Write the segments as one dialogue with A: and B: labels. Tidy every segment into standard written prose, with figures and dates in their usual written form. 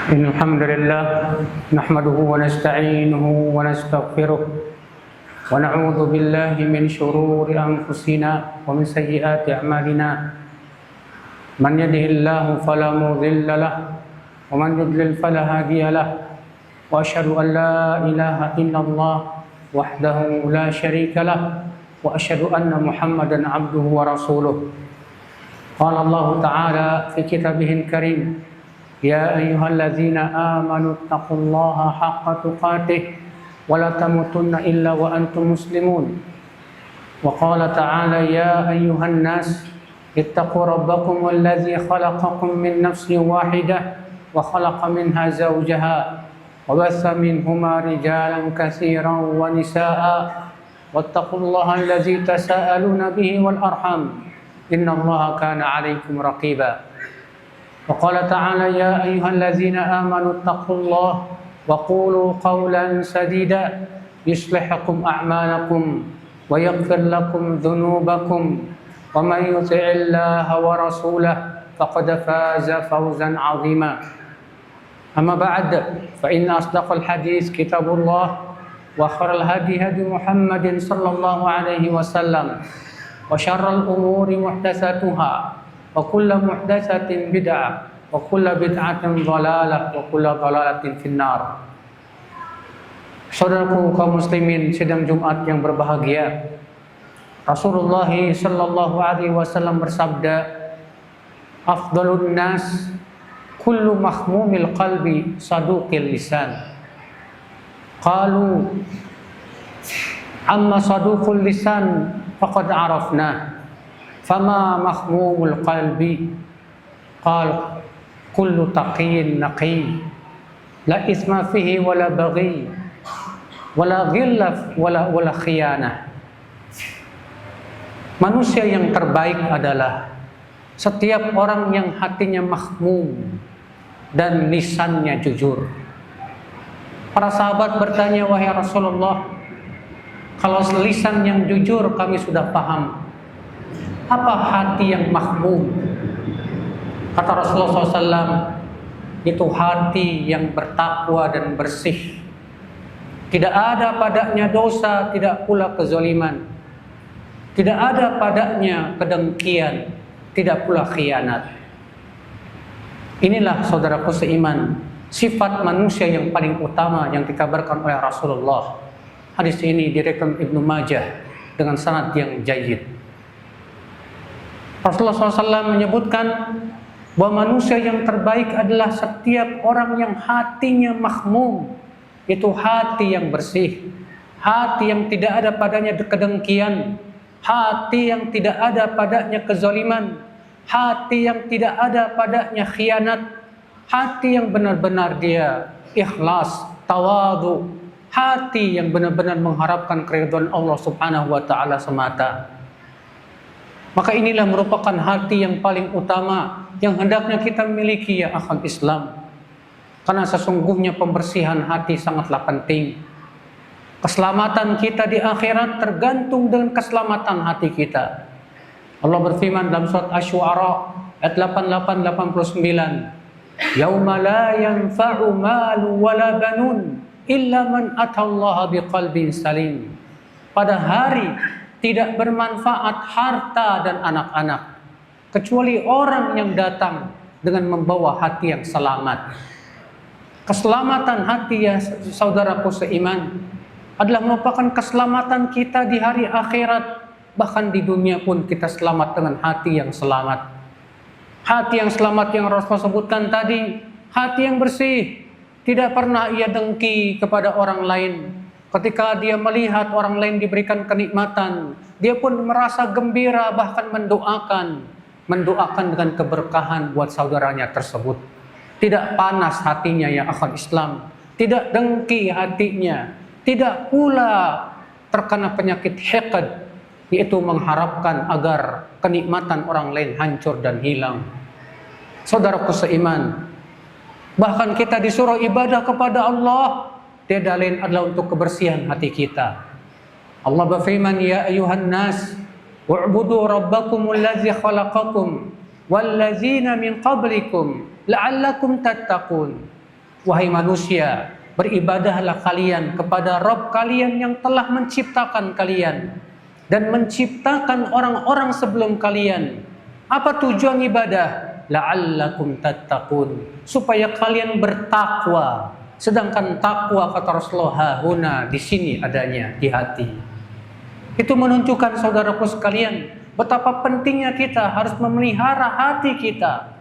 A: إن الحمد لله نحمده ونستعينه ونستغفره ونعوذ بالله من شرور أنفسنا ومن سيئات أعمالنا من يهده الله فلا مضل له ومن يضلل فلا هادي له وأشهد أن لا إله إلا الله وحده لا شريك له وأشهد أن محمدا عبده ورسوله قال الله تعالى في كتابه الكريم يا أيها الذين آمنوا اتقوا الله حق تقاته ولا تموتن إلا وأنتم مسلمون وقال تعالى يا أيها الناس اتقوا ربكم الذي خلقكم من نفس واحدة وخلق منها زوجها وبث منهما رجالا كثيرا ونساء واتقوا الله الذي تساءلون به والأرحام إن الله كان عليكم رقيبا وقال تعالى يا أيها الذين آمنوا اتقوا الله وقولوا قولا سديدا يصلح لكم أعمالكم ويغفر لكم ذنوبكم ومن يطع الله ورسوله فقد فاز فوزا عظيما أما بعد فإن أصدق الحديث كتاب الله وخير الهدي هدي محمد صلى الله عليه وسلم وشر الأمور محدثاتها وكل محدثة بدعة وكل بدعة ضلالة وكل ضلالة في النار. Saudaraku kaum muslimin, sidang Jumat yang berbahagia, Rasulullah sallallahu alaihi wasallam bersabda, afdalun nas kullu mahmumil qalbi saduqil lisan. Qalu amma saduqul lisan faqad arafna fama mahmumul qalbi qal kullu taqiyyin naqi la isma fihi wala baghi wala ghillah wala khiyanah. Manusia yang terbaik adalah setiap orang yang hatinya mahmum dan lisannya jujur. Para sahabat bertanya, wahai Rasulullah, kalau lisan yang jujur kami sudah paham, apa hati yang mahmum? Kata Rasulullah SAW, itu hati yang bertakwa dan bersih. Tidak ada padanya dosa, tidak pula kezaliman. Tidak ada padanya kedengkian, tidak pula khianat. Inilah saudaraku seiman, sifat manusia yang paling utama yang dikabarkan oleh Rasulullah. Hadis ini diriwayatkan Ibnu Majah dengan sanad yang jayyid. Rasulullah SAW menyebutkan bahwa manusia yang terbaik adalah setiap orang yang hatinya mahmum, itu hati yang bersih, hati yang tidak ada padanya kedengkian, hati yang tidak ada padanya kezaliman, hati yang tidak ada padanya khianat, hati yang benar-benar dia ikhlas, tawadu, hati yang benar-benar mengharapkan keridhaan Allah Subhanahu wa taala semata. Maka inilah merupakan hati yang paling utama yang hendaknya kita miliki ya akhal Islam. Karena sesungguhnya pembersihan hati sangatlah penting. Keselamatan kita di akhirat tergantung dengan keselamatan hati kita. Allah berfirman dalam surat Asy-Syu'ara ayat 88-89. Yauma la yanfa'u malu wala banun illa man atallaha biqalbin salim. Pada hari tidak bermanfaat harta dan anak-anak kecuali orang yang datang dengan membawa hati yang selamat. Keselamatan hati ya saudaraku seiman adalah merupakan keselamatan kita di hari akhirat, bahkan di dunia pun kita selamat dengan hati yang selamat. Hati yang selamat yang Rasul sebutkan tadi, hati yang bersih, tidak pernah ia dengki kepada orang lain. Ketika dia melihat orang lain diberikan kenikmatan, dia pun merasa gembira, bahkan mendoakan dengan keberkahan buat saudaranya tersebut. Tidak panas hatinya ya akhwat Islam, tidak dengki hatinya, tidak pula terkena penyakit hiqd, yaitu mengharapkan agar kenikmatan orang lain hancur dan hilang. Saudaraku seiman, bahkan kita disuruh ibadah kepada Allah, tiada lain adalah untuk kebersihan hati kita. Allah berfirman, ya ayuhan nas wa'budu rabbakumul ladzi khalaqakum wal ladzina min qablikum la'allakum tattaqun. Wahai manusia, beribadahlah kalian kepada Rabb kalian yang telah menciptakan kalian dan menciptakan orang-orang sebelum kalian. Apa tujuan ibadah? La'allakum tattaqun, supaya kalian bertakwa. Sedangkan takwa kata Rasulullah huna di sini adanya di hati. Itu menunjukkan saudaraku sekalian betapa pentingnya kita harus memelihara hati kita,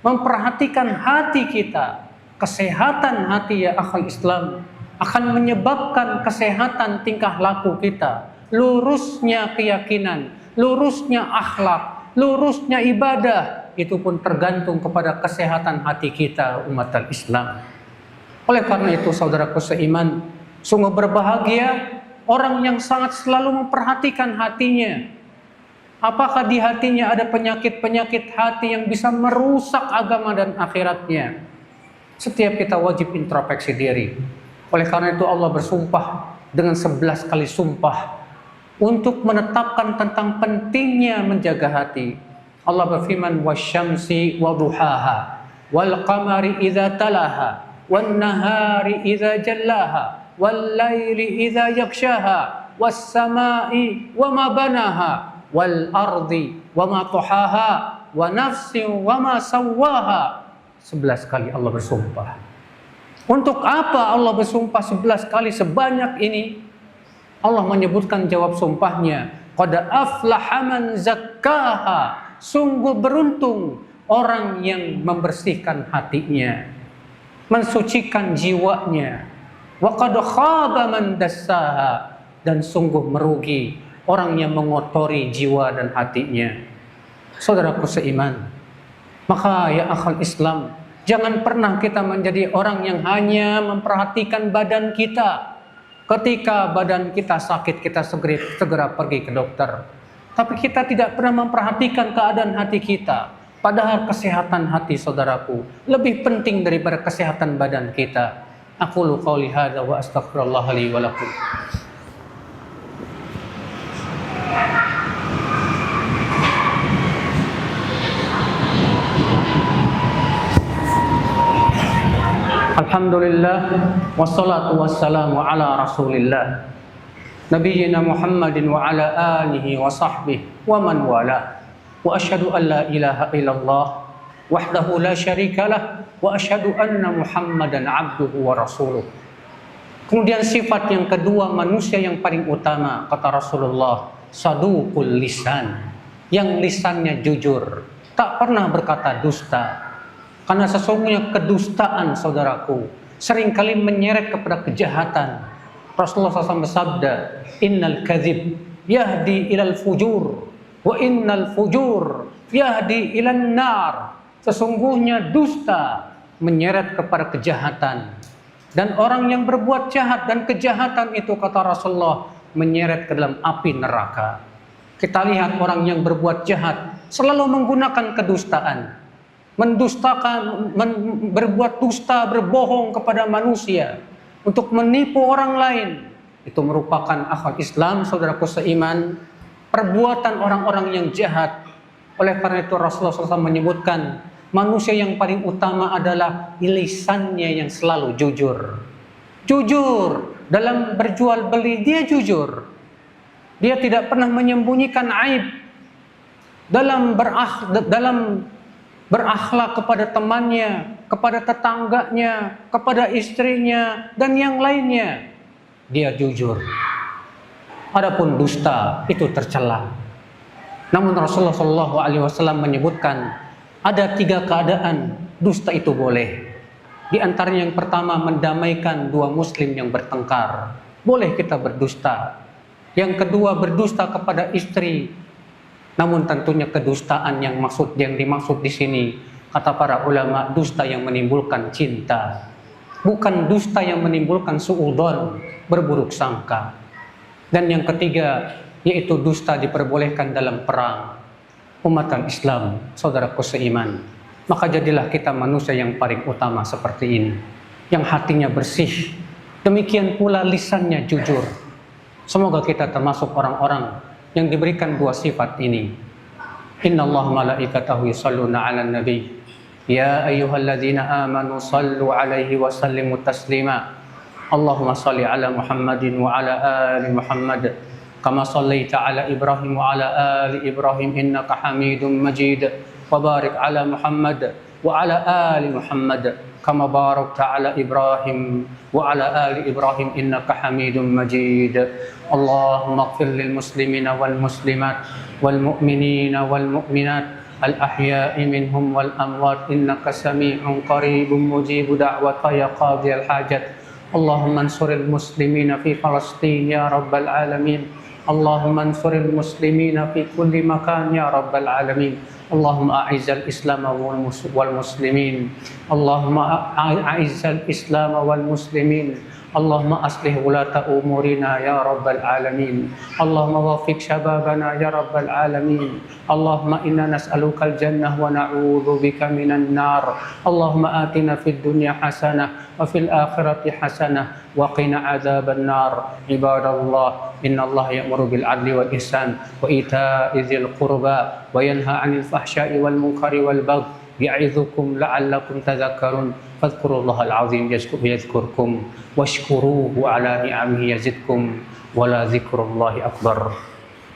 A: memperhatikan hati kita. Kesehatan hati ya akhul Islam akan menyebabkan kesehatan tingkah laku kita, lurusnya keyakinan, lurusnya akhlak, lurusnya ibadah. Itu pun tergantung kepada kesehatan hati kita umat Islam. Oleh karena itu saudaraku seiman, sungguh berbahagia orang yang sangat selalu memperhatikan hatinya. Apakah di hatinya ada penyakit-penyakit hati yang bisa merusak agama dan akhiratnya? Setiap kita wajib introspeksi diri. Oleh karena itu Allah bersumpah dengan 11 kali sumpah untuk menetapkan tentang pentingnya menjaga hati. Allah berfirman, wasyamsi waduhaha wal qamari idza talaha wan nahari idza jallaha wal laili idza yakshaha was samai wama banaha wal ardi wama tuhaha wa nafsin wama sawwaha. 11 kali Allah bersumpah. Untuk apa Allah bersumpah 11 kali sebanyak ini? Allah menyebutkan jawab sumpahnya, qad aflaha man zakkaha. Sungguh beruntung orang yang membersihkan hatinya, mensucikan jiwanya. Wa qad khaba man dassaha. Dan sungguh merugi orang yang mengotori jiwa dan hatinya. Saudaraku seiman, maka ya akhul Islam, jangan pernah kita menjadi orang yang hanya memperhatikan badan kita. Ketika badan kita sakit, kita segera pergi ke dokter. Tapi kita tidak pernah memperhatikan keadaan hati kita. Padahal kesehatan hati saudaraku lebih penting daripada kesehatan badan kita. Aqulu qouli hadza wa astaghfirullah li wa lakum. Alhamdulillah wassalatu wassalamu ala Rasulillah Nabiyyina Muhammadin wa ala alihi wa sahbihi wa man wala. Wa asyhadu an la ilaha illallah wahdahu la syarikalah wa asyhadu anna Muhammadan abduhu wa rasuluh. Kemudian sifat yang kedua manusia yang paling utama kata Rasulullah, saduqul lisan, yang lisannya jujur, tak pernah berkata dusta. Karena sesungguhnya kedustaan saudaraku seringkali menyeret kepada kejahatan. Rasulullah SAW bersabda, innal kadhib yahdi ilal fujur wa innal fujur yahdi ilan nar. Sesungguhnya dusta menyeret kepada kejahatan, dan orang yang berbuat jahat dan kejahatan itu kata Rasulullah menyeret ke dalam api neraka. Kita lihat orang yang berbuat jahat selalu menggunakan kedustaan, mendustakan, berbuat dusta, berbohong kepada manusia untuk menipu orang lain. Itu merupakan akhlak Islam, saudaraku seiman, perbuatan orang-orang yang jahat. Oleh karena itu Rasulullah SAW menyebutkan manusia yang paling utama adalah lisannya yang selalu jujur. Jujur dalam berjual beli, dia jujur. Dia tidak pernah menyembunyikan aib dalam berakhlak kepada temannya, kepada tetangganya, kepada istrinya, dan yang lainnya. Dia jujur. Adapun dusta itu tercela. Namun Rasulullah SAW menyebutkan ada 3 keadaan dusta itu boleh. Di antaranya yang pertama, mendamaikan 2 muslim yang bertengkar. Boleh kita berdusta. Yang kedua, berdusta kepada istri. Namun tentunya kedustaan yang dimaksud di sini kata para ulama, dusta yang menimbulkan cinta, bukan dusta yang menimbulkan suudzon, berburuk sangka. Dan yang ketiga yaitu dusta diperbolehkan dalam perang. Umat Islam, saudaraku seiman, maka jadilah kita manusia yang paling utama seperti ini, yang hatinya bersih, demikian pula lisannya jujur. Semoga kita termasuk orang-orang yang diberikan 2 sifat ini. Innallaha malaikatahu yusholluna 'alan nabi يا أيها الذين آمنوا صلوا عليه وسلموا تسليما اللهم صل على محمد وعلى آل محمد كما صليت على إبراهيم وعلى آل إبراهيم إنك حميد مجيد وبارك على محمد وعلى آل محمد كما باركت على إبراهيم وعلى آل إبراهيم إنك حميد مجيد اللهم اغفر للمسلمين والمسلمات والمؤمنين والمؤمنات الأحياء منهم والأموات إنك سميع قريب مجيب دعوة يا قاضي الحاجات اللهم انصر المسلمين في فلسطين يا رب العالمين اللهم انصر المسلمين في كل مكان يا رب العالمين اللهم أعز الإسلام والمسلمين اللهم أعز الإسلام والمسلمين اللهم أصلح ولاة أمورنا يا رب العالمين اللهم وفق شبابنا يا رب العالمين اللهم إنا نسألك الجنة ونعوذ بك من النار اللهم آتنا في الدنيا حسنة وفي الآخرة حسنة وقنا عذاب النار عباد الله إن الله يأمر بالعدل والإحسان وإيتاء ذي القربى وينهى عن الفحشاء والمنكر والبغي يعظكم لعلكم تذكرون فاذكروا الله العظيم يذكركم واشكروه على نعمه يزدكم ولذكر الله أكبر